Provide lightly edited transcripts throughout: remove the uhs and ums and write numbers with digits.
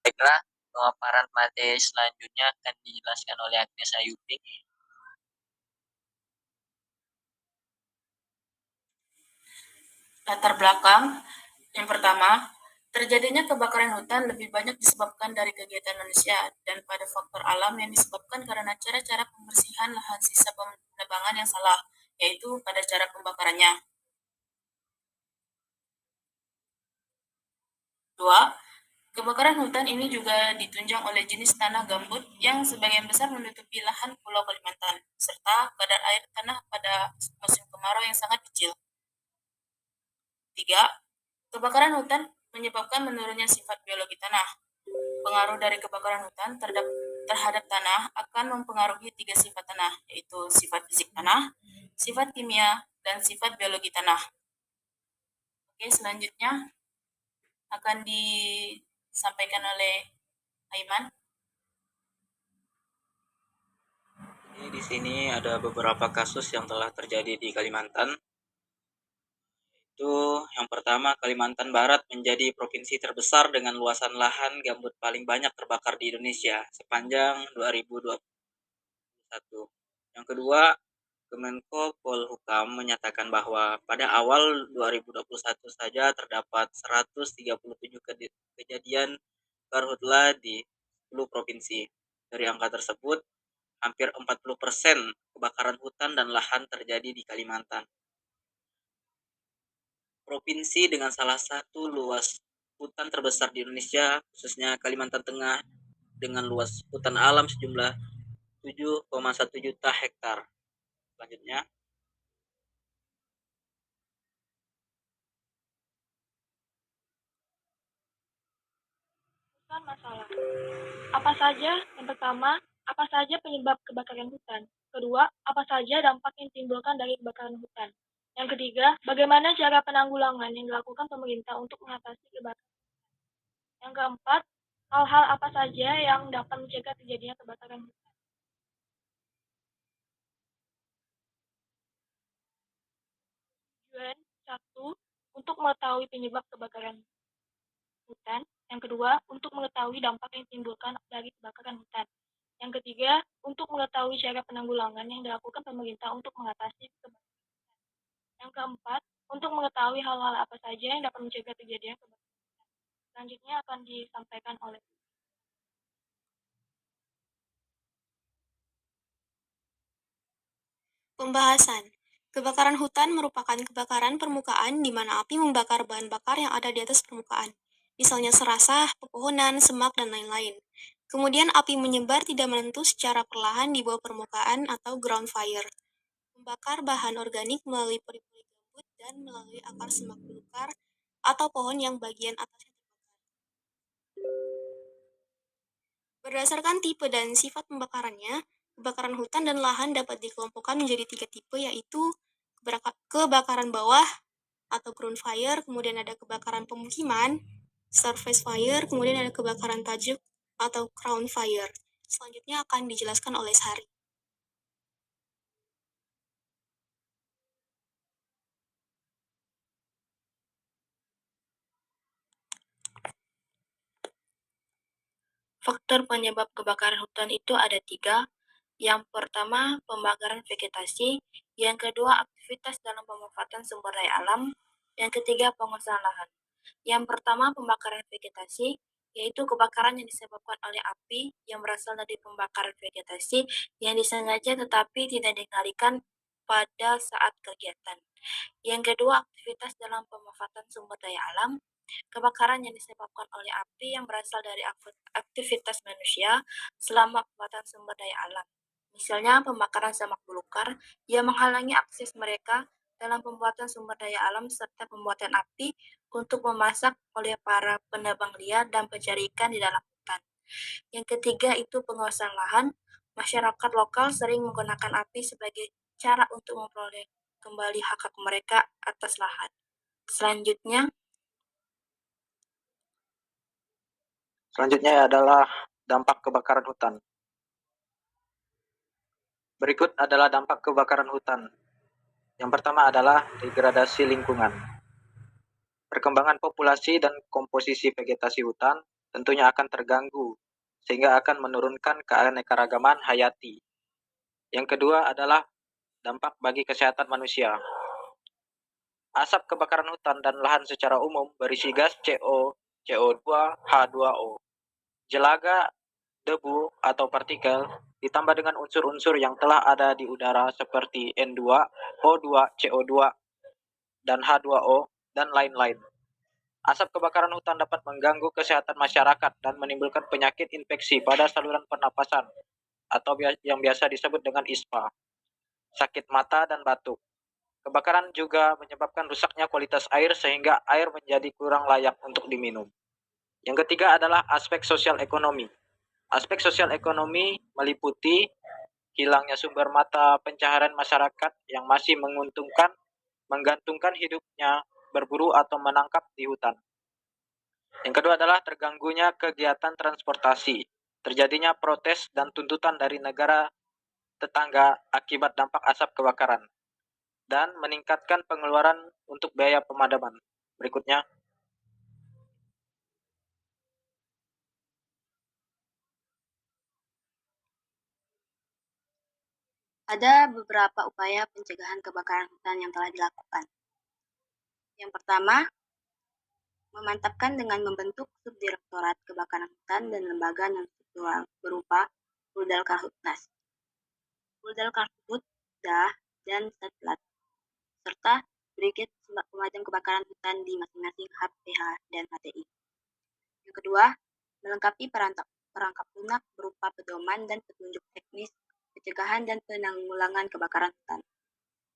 Baiklah, pemaparan materi selanjutnya akan dijelaskan oleh Agnes Ayubi. Latar belakang, yang pertama, terjadinya kebakaran hutan lebih banyak disebabkan dari kegiatan manusia dan pada faktor alam yang disebabkan karena cara-cara pembersihan lahan sisa penebangan yang salah, yaitu pada cara pembakarannya. 2. Kebakaran hutan ini juga ditunjang oleh jenis tanah gambut yang sebagian besar menutupi lahan Pulau Kalimantan, serta kadar air tanah pada musim kemarau yang sangat kecil. 3. Kebakaran hutan menyebabkan menurunnya sifat biologi tanah. Pengaruh dari kebakaran hutan terhadap tanah akan mempengaruhi 3 sifat tanah, yaitu sifat fisik tanah, sifat kimia, dan sifat biologi tanah. Oke, selanjutnya akan disampaikan oleh Aiman. Di sini ada beberapa kasus yang telah terjadi di Kalimantan. Itu yang pertama, Kalimantan Barat menjadi provinsi terbesar dengan luasan lahan gambut paling banyak terbakar di Indonesia sepanjang 2021. Yang kedua, Kemenko Polhukam menyatakan bahwa pada awal 2021 saja terdapat 137 kejadian karhutla di 10 provinsi. Dari angka tersebut, hampir 40% kebakaran hutan dan lahan terjadi di Kalimantan. Provinsi dengan salah satu luas hutan terbesar di Indonesia, khususnya Kalimantan Tengah, dengan luas hutan alam sejumlah 7,1 juta hektar. Selanjutnya, masalah. Apa saja? Yang pertama, apa saja penyebab kebakaran hutan? Kedua, apa saja dampak yang ditimbulkan dari kebakaran hutan? Yang ketiga, bagaimana cara penanggulangan yang dilakukan pemerintah untuk mengatasi kebakaran? Yang keempat, hal-hal apa saja yang dapat mencegah terjadinya kebakaran hutan? Tujuan, 1. Untuk mengetahui penyebab kebakaran hutan. Yang kedua, untuk mengetahui dampak yang ditimbulkan dari kebakaran hutan. Yang ketiga, untuk mengetahui cara penanggulangan yang dilakukan pemerintah untuk mengatasi kebakaran hutan. Yang keempat, untuk mengetahui hal-hal apa saja yang dapat mencegah terjadinya kebakaran hutan. Selanjutnya akan disampaikan oleh Pembahasan. Kebakaran hutan merupakan kebakaran permukaan di mana api membakar bahan bakar yang ada di atas permukaan, misalnya serasah, pepohonan, semak, dan lain-lain. Kemudian api menyebar tidak menentu secara perlahan di bawah permukaan atau ground fire. Membakar bahan organik melalui puri-puri gambut dan melalui akar semak belukar atau pohon yang bagian atasnya terbakar. Berdasarkan tipe dan sifat pembakarannya, kebakaran hutan dan lahan dapat dikelompokkan menjadi 3 tipe, yaitu kebakaran bawah atau ground fire, kemudian ada kebakaran pemukiman, surface fire, kemudian ada kebakaran tajuk atau crown fire. Selanjutnya akan dijelaskan oleh Sari. Faktor penyebab kebakaran hutan itu ada 3. Yang pertama, pembakaran vegetasi. Yang kedua, aktivitas dalam pemanfaatan sumber daya alam. Yang ketiga, pengusahaan lahan. Yang pertama, pembakaran vegetasi, yaitu kebakaran yang disebabkan oleh api yang berasal dari pembakaran vegetasi yang disengaja tetapi tidak dikendalikan pada saat kegiatan. Yang kedua, aktivitas dalam pemanfaatan sumber daya alam. Kebakaran yang disebabkan oleh api yang berasal dari aktivitas manusia selama pemanfaatan sumber daya alam. Misalnya pembakaran semak belukar yang menghalangi akses mereka dalam pembuatan sumber daya alam serta pembuatan api untuk memasak oleh para penebang liar dan pencari ikan di dalam hutan. Yang ketiga itu penguasaan lahan. Masyarakat lokal sering menggunakan api sebagai cara untuk memperoleh kembali hak-hak mereka atas lahan. Selanjutnya adalah dampak kebakaran hutan. Berikut adalah dampak kebakaran hutan. Yang pertama adalah degradasi lingkungan. Perkembangan populasi dan komposisi vegetasi hutan tentunya akan terganggu, sehingga akan menurunkan keanekaragaman hayati. Yang kedua adalah dampak bagi kesehatan manusia. Asap kebakaran hutan dan lahan secara umum berisi gas CO, CO2, H2O. Jelaga, debu, atau partikel ditambah dengan unsur-unsur yang telah ada di udara seperti N2, O2, CO2, dan H2O, dan lain-lain. Asap kebakaran hutan dapat mengganggu kesehatan masyarakat dan menimbulkan penyakit infeksi pada saluran pernapasan atau yang biasa disebut dengan ISPA, sakit mata, dan batuk. Kebakaran juga menyebabkan rusaknya kualitas air sehingga air menjadi kurang layak untuk diminum. Yang ketiga adalah aspek sosial ekonomi. Aspek sosial ekonomi meliputi hilangnya sumber mata pencaharian masyarakat yang masih menggantungkan hidupnya berburu atau menangkap di hutan. Yang kedua adalah terganggunya kegiatan transportasi, terjadinya protes dan tuntutan dari negara tetangga akibat dampak asap kebakaran, dan meningkatkan pengeluaran untuk biaya pemadaman. Berikutnya. Ada beberapa upaya pencegahan kebakaran hutan yang telah dilakukan. Yang pertama, memantapkan dengan membentuk subdirektorat kebakaran hutan dan lembaga non-struktural berupa Rudal Karhutnas, Rudal Karhut, DAH, dan Satlat, serta Brigade Pemadam Kebakaran Hutan di masing-masing HPH dan HTI. Yang kedua, melengkapi perangkap lunak berupa pedoman dan petunjuk teknis pencegahan dan penanggulangan kebakaran hutan.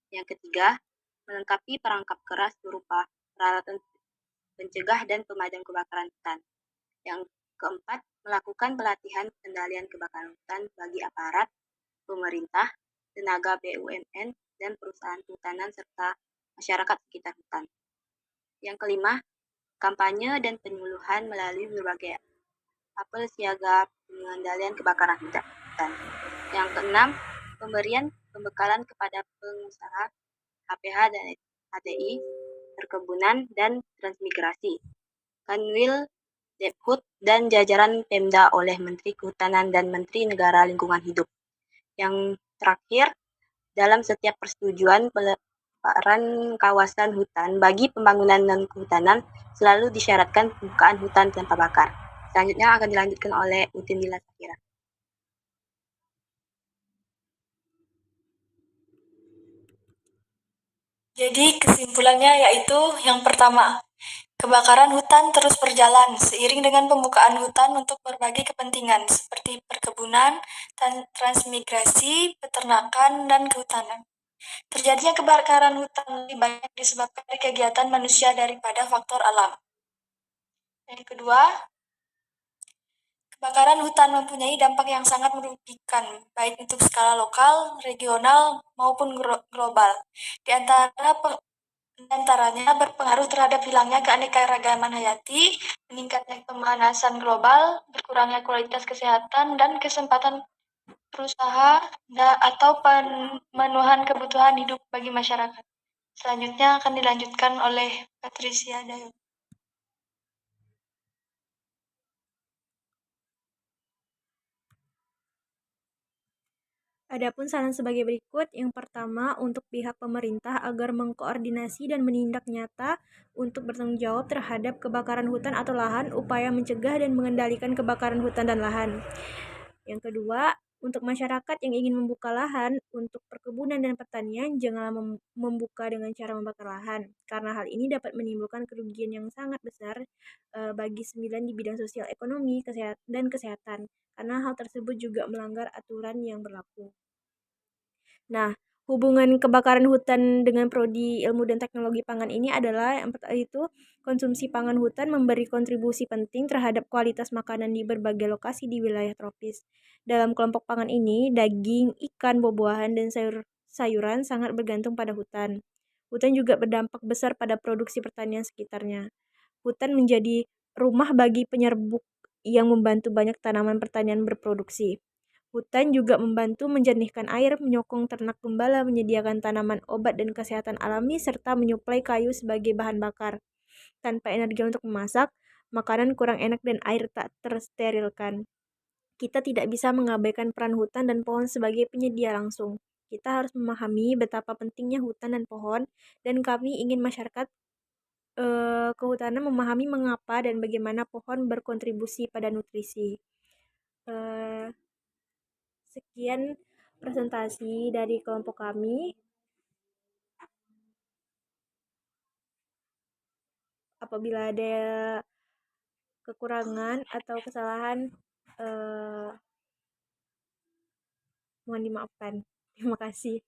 Yang ketiga, melengkapi perangkap keras berupa peralatan pencegah dan pemadam kebakaran hutan. Yang keempat, melakukan pelatihan pengendalian kebakaran hutan bagi aparat, pemerintah, tenaga BUMN, dan perusahaan kehutanan serta masyarakat sekitar hutan. Yang kelima, kampanye dan penyuluhan melalui berbagai apel siaga pengendalian kebakaran hutan. Yang keenam, pemberian pembekalan kepada pengusaha HPH dan HTI, perkebunan, dan transmigrasi, Kanwil, Debhut, dan jajaran Pemda oleh Menteri Kehutanan dan Menteri Negara Lingkungan Hidup. Yang terakhir, dalam setiap persetujuan peleparan kawasan hutan bagi pembangunan dan kehutanan selalu disyaratkan pembukaan hutan tanpa bakar. Selanjutnya akan dilanjutkan oleh Utin Dila Safira. Jadi kesimpulannya yaitu yang pertama, kebakaran hutan terus berjalan seiring dengan pembukaan hutan untuk berbagai kepentingan seperti perkebunan, transmigrasi, peternakan, dan kehutanan. Terjadinya kebakaran hutan lebih banyak disebabkan oleh kegiatan manusia daripada faktor alam. Yang kedua, kebakaran hutan mempunyai dampak yang sangat merugikan, baik untuk skala lokal, regional, maupun global. Di antaranya berpengaruh terhadap hilangnya keanekaragaman hayati, meningkatnya pemanasan global, berkurangnya kualitas kesehatan, dan kesempatan berusaha atau pemenuhan kebutuhan hidup bagi masyarakat. Selanjutnya akan dilanjutkan oleh Patricia Dayo. Adapun saran sebagai berikut, yang pertama untuk pihak pemerintah agar mengkoordinasi dan menindak nyata untuk bertanggung jawab terhadap kebakaran hutan atau lahan, upaya mencegah dan mengendalikan kebakaran hutan dan lahan. Yang kedua, Untuk masyarakat yang ingin membuka lahan untuk perkebunan dan pertanian, janganlah membuka dengan cara membakar lahan, karena hal ini dapat menimbulkan kerugian yang sangat besar bagi sembilan di bidang sosial ekonomi dan kesehatan, karena hal tersebut juga melanggar aturan yang berlaku. Nah, hubungan kebakaran hutan dengan prodi ilmu dan teknologi pangan ini adalah yang pertama itu konsumsi pangan hutan memberi kontribusi penting terhadap kualitas makanan di berbagai lokasi di wilayah tropis. Dalam kelompok pangan ini, daging, ikan, buah-buahan, dan sayuran sangat bergantung pada hutan. Hutan juga berdampak besar pada produksi pertanian sekitarnya. Hutan menjadi rumah bagi penyerbuk yang membantu banyak tanaman pertanian berproduksi. Hutan juga membantu menjernihkan air, menyokong ternak gembala, menyediakan tanaman obat dan kesehatan alami, serta menyuplai kayu sebagai bahan bakar. Tanpa energi untuk memasak, makanan kurang enak dan air tak tersterilkan. Kita tidak bisa mengabaikan peran hutan dan pohon sebagai penyedia langsung. Kita harus memahami betapa pentingnya hutan dan pohon, dan kami ingin masyarakat kehutanan memahami mengapa dan bagaimana pohon berkontribusi pada nutrisi. Sekian presentasi dari kelompok kami. Apabila ada kekurangan atau kesalahan, mohon dimaafkan. Terima kasih.